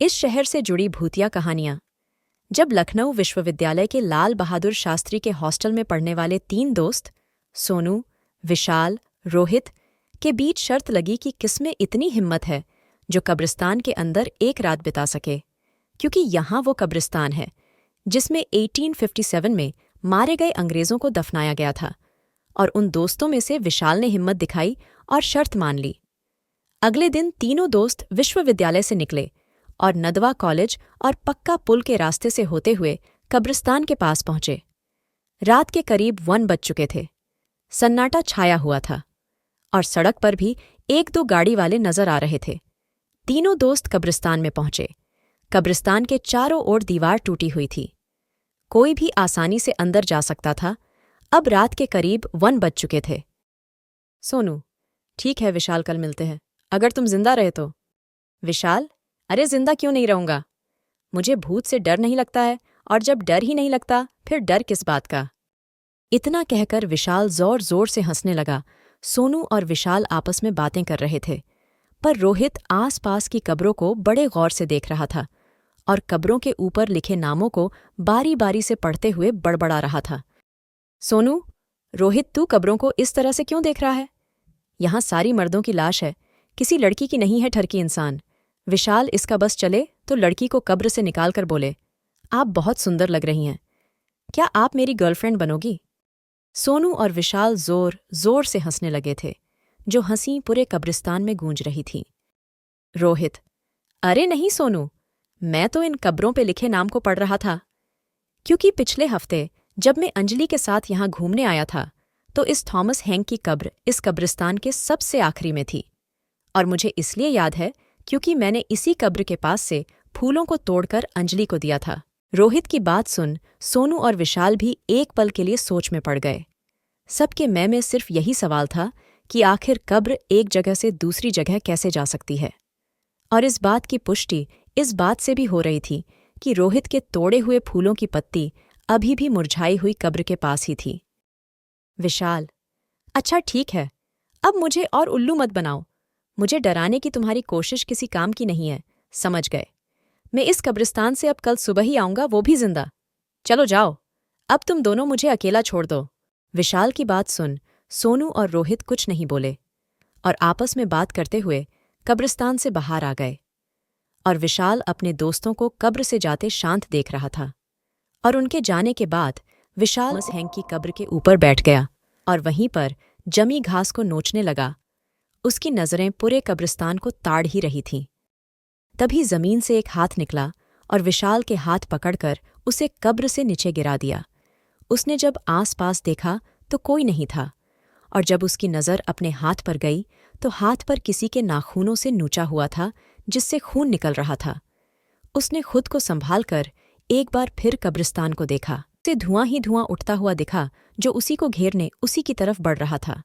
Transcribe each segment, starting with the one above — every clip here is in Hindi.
इस शहर से जुड़ी भूतिया कहानियां। जब लखनऊ विश्वविद्यालय के लाल बहादुर शास्त्री के हॉस्टल में पढ़ने वाले 3 दोस्त सोनू, विशाल, रोहित के बीच शर्त लगी कि किसमें इतनी हिम्मत है जो कब्रिस्तान के अंदर एक रात बिता सके, क्योंकि यहाँ वो कब्रिस्तान है जिसमें 1857 में मारे गए अंग्रेज़ों को दफनाया गया था। और उन दोस्तों में से विशाल ने हिम्मत दिखाई और शर्त मान ली। अगले दिन तीनों दोस्त विश्वविद्यालय से निकले और नदवा कॉलेज और पक्का पुल के रास्ते से होते हुए कब्रिस्तान के पास पहुंचे। रात के करीब 1 बज चुके थे। सन्नाटा छाया हुआ था और सड़क पर भी 1-2 गाड़ी वाले नजर आ रहे थे। तीनों दोस्त कब्रिस्तान में पहुंचे। कब्रिस्तान के चारों ओर दीवार टूटी हुई थी। कोई भी आसानी से अंदर जा सकता था। अब रात के करीब 1 बज चुके थे। सोनू, ठीक है विशाल, कल मिलते हैं, अगर तुम जिंदा रहे तो। विशाल, अरे जिंदा क्यों नहीं रहूंगा? मुझे भूत से डर नहीं लगता है, और जब डर ही नहीं लगता फिर डर किस बात का? इतना कहकर विशाल जोर जोर से हंसने लगा। सोनू और विशाल आपस में बातें कर रहे थे, पर रोहित आस पास की कब्रों को बड़े गौर से देख रहा था और कब्रों के ऊपर लिखे नामों को बारी बारी से पढ़ते हुए बड़बड़ा रहा था। सोनू, रोहित, तू कब्रों को इस तरह से क्यों देख रहा है? यहाँ सारी मर्दों की लाश है, किसी लड़की की नहीं है ठरकी इंसान। विशाल इसका बस चले तो लड़की को कब्र से निकाल कर बोले, आप बहुत सुंदर लग रही हैं, क्या आप मेरी गर्लफ्रेंड बनोगी? सोनू और विशाल जोर जोर से हंसने लगे थे, जो हंसी पूरे कब्रिस्तान में गूंज रही थी। रोहित, अरे नहीं सोनू, मैं तो इन कब्रों पे लिखे नाम को पढ़ रहा था, क्योंकि पिछले हफ्ते जब मैं अंजलि के साथ यहाँ घूमने आया था तो इस थॉमस हैंक की कब्र इस कब्रिस्तान के सबसे आखिरी में थी। और मुझे इसलिए याद है क्योंकि मैंने इसी कब्र के पास से फूलों को तोड़कर अंजलि को दिया था। रोहित की बात सुन सोनू और विशाल भी एक पल के लिए सोच में पड़ गए। सबके मैं में सिर्फ यही सवाल था कि आखिर कब्र एक जगह से दूसरी जगह कैसे जा सकती है। और इस बात की पुष्टि इस बात से भी हो रही थी कि रोहित के तोड़े हुए फूलों की पत्ती अभी भी मुरझाई हुई कब्र के पास ही थी। विशाल, अच्छा ठीक है, अब मुझे और उल्लू मत बनाओ। मुझे डराने की तुम्हारी कोशिश किसी काम की नहीं है, समझ गए? मैं इस कब्रिस्तान से अब कल सुबह ही आऊंगा, वो भी जिंदा। चलो जाओ, अब तुम दोनों मुझे अकेला छोड़ दो। विशाल की बात सुन सोनू और रोहित कुछ नहीं बोले और आपस में बात करते हुए कब्रिस्तान से बाहर आ गए। और विशाल अपने दोस्तों को कब्र से जाते शांत देख रहा था। और उनके जाने के बाद विशाल थॉमस हैंक की कब्र के ऊपर बैठ गया और वहीं पर जमी घास को नोचने लगा। उसकी नजरें पूरे कब्रिस्तान को ताड़ ही रही थीं। तभी जमीन से एक हाथ निकला और विशाल के हाथ पकड़कर उसे कब्र से नीचे गिरा दिया। उसने जब आस-पास देखा तो कोई नहीं था, और जब उसकी नज़र अपने हाथ पर गई तो हाथ पर किसी के नाखूनों से नूचा हुआ था, जिससे खून निकल रहा था। उसने खुद को संभाल कर एक बार फिर कब्रिस्तान को देखा। उसे धुआं ही धुआं उठता हुआ दिखा, जो उसी को घेरने उसी की तरफ बढ़ रहा था।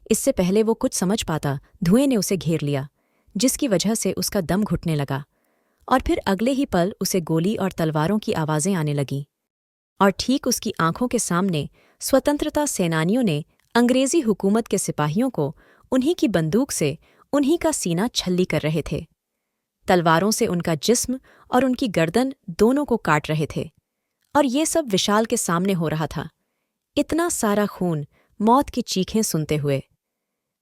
इससे पहले वो कुछ समझ पाता, धुएं ने उसे घेर लिया, जिसकी वजह से उसका दम घुटने लगा। और फिर अगले ही पल उसे गोली और तलवारों की आवाज़ें आने लगीं। और ठीक उसकी आंखों के सामने स्वतंत्रता सेनानियों ने अंग्रेजी हुकूमत के सिपाहियों को उन्हीं की बंदूक से उन्हीं का सीना छल्ली कर रहे थे। तलवारों से उनका जिस्म और उनकी गर्दन दोनों को काट रहे थे। और ये सब विशाल के सामने हो रहा था। इतना सारा खून, मौत की चीखें सुनते हुए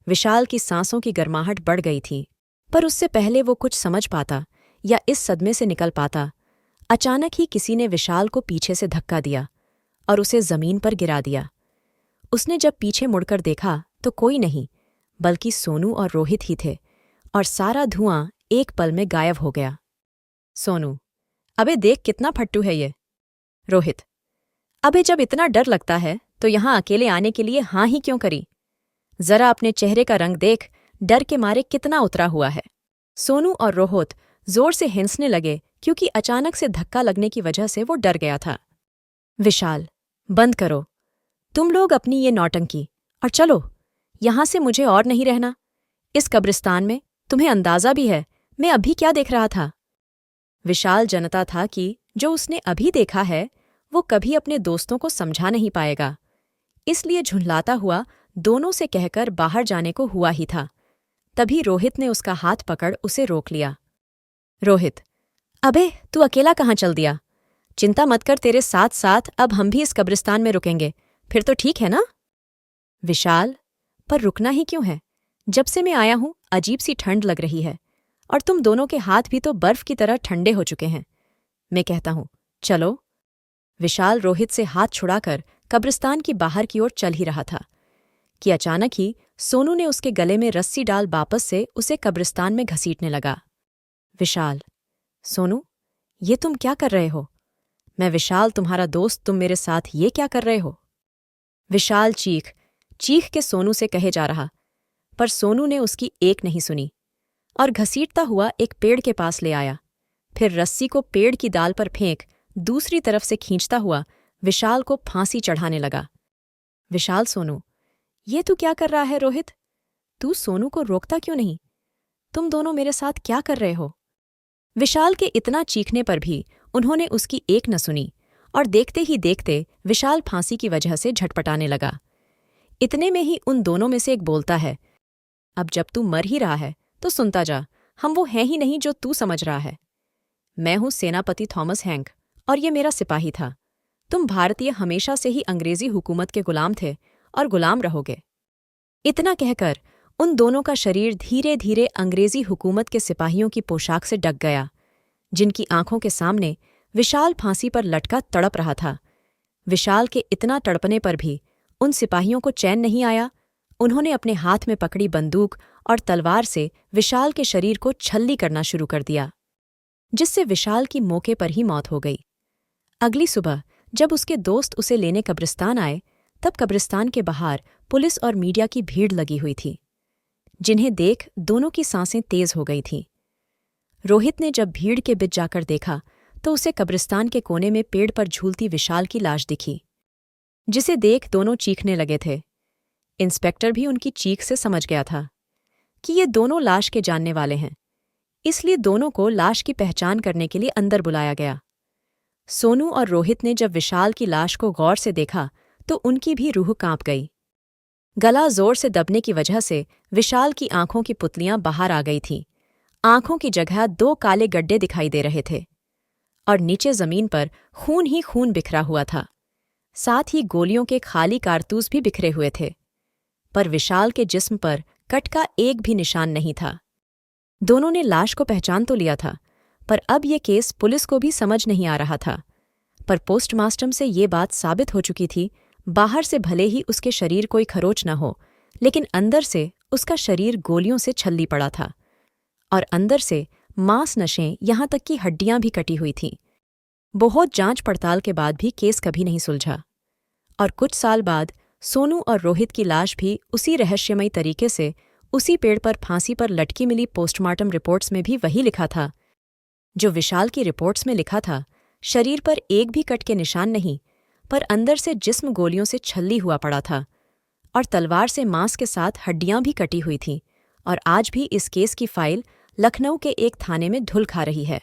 विशाल की सांसों की गर्माहट बढ़ गई थी। पर उससे पहले वो कुछ समझ पाता या इस सदमे से निकल पाता, अचानक ही किसी ने विशाल को पीछे से धक्का दिया और उसे जमीन पर गिरा दिया। उसने जब पीछे मुड़कर देखा तो कोई नहीं बल्कि सोनू और रोहित ही थे, और सारा धुआं एक पल में गायब हो गया। सोनू, अबे देख कितना फट्टू है ये। रोहित, अबे जब इतना डर लगता है तो यहाँ अकेले आने के लिए हाँ ही क्यों करी? जरा अपने चेहरे का रंग देख, डर के मारे कितना उतरा हुआ है। सोनू और रोहित जोर से हंसने लगे, क्योंकि अचानक से धक्का लगने की वजह से वो डर गया था। विशाल, बंद करो तुम लोग अपनी ये नौटंकी, और चलो यहाँ से, मुझे और नहीं रहना इस कब्रिस्तान में। तुम्हें अंदाजा भी है मैं अभी क्या देख रहा था? विशाल जानता था कि जो उसने अभी देखा है वो कभी अपने दोस्तों को समझा नहीं पाएगा, इसलिए झुंझलाता हुआ दोनों से कहकर बाहर जाने को हुआ ही था। तभी रोहित ने उसका हाथ पकड़ उसे रोक लिया। रोहित, अबे, तू अकेला कहाँ चल दिया? चिंता मत कर, तेरे साथ साथ अब हम भी इस कब्रिस्तान में रुकेंगे, फिर तो ठीक है ना? विशाल, पर रुकना ही क्यों है? जब से मैं आया हूं अजीब सी ठंड लग रही है, और तुम दोनों के हाथ भी तो बर्फ की तरह ठंडे हो चुके हैं। मैं कहता हूं, चलो। विशाल रोहित से हाथ छुड़ाकर कब्रिस्तान की बाहर की ओर चल ही रहा था कि अचानक ही सोनू ने उसके गले में रस्सी डाल वापस से उसे कब्रिस्तान में घसीटने लगा। विशाल, सोनू, ये तुम क्या कर रहे हो? मैं विशाल, तुम्हारा दोस्त, तुम मेरे साथ ये क्या कर रहे हो? विशाल चीख चीख के सोनू से कहे जा रहा, पर सोनू ने उसकी एक नहीं सुनी और घसीटता हुआ एक पेड़ के पास ले आया। फिर रस्सी को पेड़ की डाल पर फेंक दूसरी तरफ से खींचता हुआ विशाल को फांसी चढ़ाने लगा। विशाल, सोनू, ये तू क्या कर रहा है? रोहित, तू सोनू को रोकता क्यों नहीं? तुम दोनों मेरे साथ क्या कर रहे हो? विशाल के इतना चीखने पर भी उन्होंने उसकी एक न सुनी और देखते ही देखते विशाल फांसी की वजह से झटपटाने लगा। इतने में ही उन दोनों में से एक बोलता है, अब जब तू मर ही रहा है तो सुनता जा, हम वो हैं ही नहीं जो तू समझ रहा है। मैं हूं सेनापति थॉमस हैंक और ये मेरा सिपाही था। तुम भारतीय हमेशा से ही अंग्रेजी हुकूमत के गुलाम थे और गुलाम रहोगे। इतना कहकर उन दोनों का शरीर धीरे धीरे अंग्रेजी हुकूमत के सिपाहियों की पोशाक से ढक गया, जिनकी आंखों के सामने विशाल फांसी पर लटका तड़प रहा था। विशाल के इतना तड़पने पर भी उन सिपाहियों को चैन नहीं आया। उन्होंने अपने हाथ में पकड़ी बंदूक और तलवार से विशाल के शरीर को छल्ली करना शुरू कर दिया, जिससे विशाल की मौके पर ही मौत हो गई। अगली सुबह जब उसके दोस्त उसे लेने कब्रिस्तान आए, तब कब्रिस्तान के बाहर पुलिस और मीडिया की भीड़ लगी हुई थी, जिन्हें देख दोनों की सांसें तेज हो गई थीं। रोहित ने जब भीड़ के बीच जाकर देखा तो उसे कब्रिस्तान के कोने में पेड़ पर झूलती विशाल की लाश दिखी, जिसे देख दोनों चीखने लगे थे। इंस्पेक्टर भी उनकी चीख से समझ गया था कि ये दोनों लाश के जानने वाले हैं, इसलिए दोनों को लाश की पहचान करने के लिए अंदर बुलाया गया। सोनू और रोहित ने जब विशाल की लाश को गौर से देखा तो उनकी भी रूह कांप गई। गला जोर से दबने की वजह से विशाल की आंखों की पुतलियां बाहर आ गई थीं। आंखों की जगह 2 काले गड्ढे दिखाई दे रहे थे और नीचे जमीन पर खून ही खून बिखरा हुआ था। साथ ही गोलियों के खाली कारतूस भी बिखरे हुए थे, पर विशाल के जिस्म पर कट का एक भी निशान नहीं था। दोनों ने लाश को पहचान तो लिया था, पर अब ये केस पुलिस को भी समझ नहीं आ रहा था। पर पोस्टमास्टम से ये बात साबित हो चुकी थी, बाहर से भले ही उसके शरीर कोई खरोच न हो, लेकिन अंदर से उसका शरीर गोलियों से छल्ली पड़ा था और अंदर से मांस नशें, यहाँ तक कि हड्डियां भी कटी हुई थीं। बहुत जांच पड़ताल के बाद भी केस कभी नहीं सुलझा और कुछ साल बाद सोनू और रोहित की लाश भी उसी रहस्यमयी तरीके से उसी पेड़ पर फांसी पर लटकी मिली। पोस्टमार्टम रिपोर्ट्स में भी वही लिखा था जो विशाल की रिपोर्ट्स में लिखा था। शरीर पर एक भी कट के निशान नहीं, पर अंदर से जिस्म गोलियों से छल्ली हुआ पड़ा था और तलवार से मांस के साथ हड्डियां भी कटी हुई थीं। और आज भी इस केस की फाइल लखनऊ के एक थाने में धुल खा रही है।